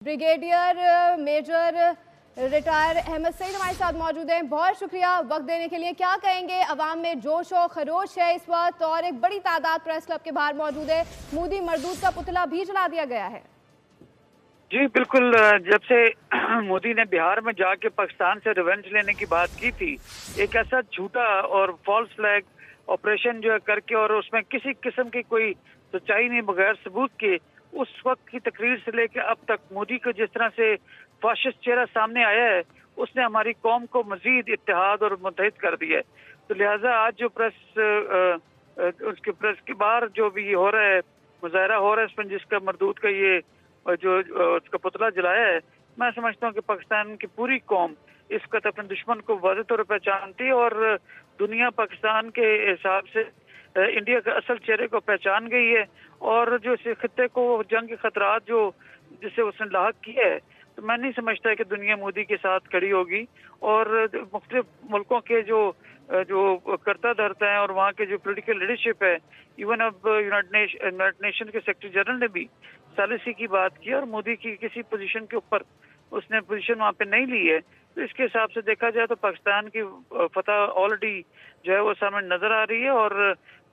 Brigadier major retire Ahmad Saeed हमारे साथ मौजूद हैं। बहुत शुक्रिया वक्त देने के लिए। क्या कहेंगे, अवाम में जोश और खरोश है इस वक्त और एक बड़ी तादाद प्रेस क्लब के बाहर मौजूद है। मोदी मरदूद का पुतला भी जला दिया गया है। जी बिल्कुल, जब से मोदी ने बिहार में जाके पाकिस्तान से रिवेंज लेने की बात की थी, एक ऐसा झूठा और फॉल्स फ्लैग ऑपरेशन जो है करके और उसमें किसी किस्म की कोई सच्चाई नहीं, बगैर सबूत के, उस वक्त की तकरीर से लेकर अब तक मोदी को जिस तरह से फाशिस्ट चेहरा सामने आया है, उसने हमारी कौम को मजीद इत्तेहाद और मुत्तहिद कर दिया है। तो लिहाजा आज जो उसके प्रेस के बाहर जो भी हो रहा है, मुजाहरा हो रहा है इसमें, जिसका मरदूद का ये जो उसका पुतला जलाया है, मैं समझता हूँ कि पाकिस्तान की पूरी कौम इस वक्त अपने दुश्मन को वाज़ेह तौर पर पहचानती है और दुनिया पाकिस्तान के हिसाब से इंडिया के असल चेहरे को पहचान गई है। और जो इस खत्ते को जंग के खतरात जो जिसे उसने लाहक किया है, तो मैं नहीं समझता है कि दुनिया मोदी के साथ खड़ी होगी। और मुख्तलिफ मुल्कों के जो करता धरता है और वहाँ के जो पोलिटिकल लीडरशिप है, इवन अब यूनाइटेड नेशन के सेक्रेटरी जनरल ने भी सालिसी की बात की और मोदी की किसी पोजीशन के ऊपर उसने पोजीशन वहाँ पे नहीं ली है। तो इसके हिसाब से देखा जाए तो पाकिस्तान की फतह ऑलरेडी जो है वो सामने नजर आ रही है और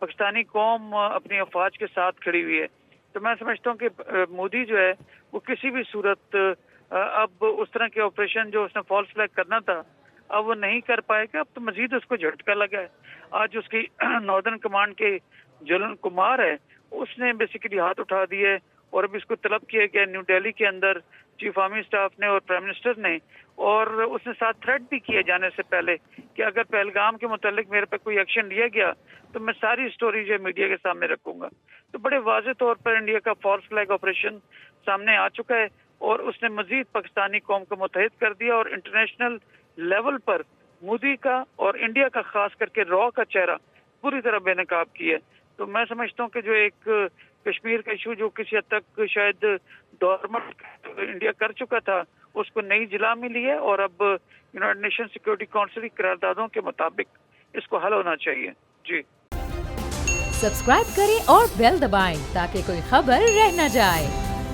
पाकिस्तानी कौम अपनी अफवाज के साथ खड़ी हुई है। तो मैं समझता हूँ कि मोदी जो है वो किसी भी सूरत अब उस तरह के ऑपरेशन जो उसने फॉल्स फ्लैग करना था, अब वो नहीं कर पाएगा। अब तो मजीद उसको झटका लगा है। आज उसकी नॉर्दर्न कमांड के जनरल कुमार है, उसने बेसिकली हाथ उठा दिए और अब इसको तलब किया गया न्यू दिल्ली के अंदर चीफ आर्मी स्टाफ ने और प्राइम मिनिस्टर ने, और उसने साथ थ्रेट भी किए जाने से पहले कि अगर पहलगाम के मुतालिक मेरे पे कोई एक्शन लिया गया तो मैं सारी स्टोरी जो मीडिया के सामने रखूंगा। तो बड़े वाज़ेह तौर पर इंडिया का फॉल्स फ्लैग ऑपरेशन सामने आ चुका है और उसने मजीद पाकिस्तानी कौम को मुत्तहिद कर दिया और इंटरनेशनल लेवल पर मोदी का और इंडिया का खास करके रॉ का चेहरा पूरी तरह बेनकाब किया है। तो मैं समझता हूँ कि जो एक कश्मीर का इशू जो किसी हद तक शायद डोरमेंट इंडिया कर चुका था, उसको नई जिला मिली है और अब यूनाइटेड नेशन सिक्योरिटी काउंसिल की करारदादों के मुताबिक इसको हल होना चाहिए। जी सब्सक्राइब करें और बेल दबाएं ताकि कोई खबर रह न जाए।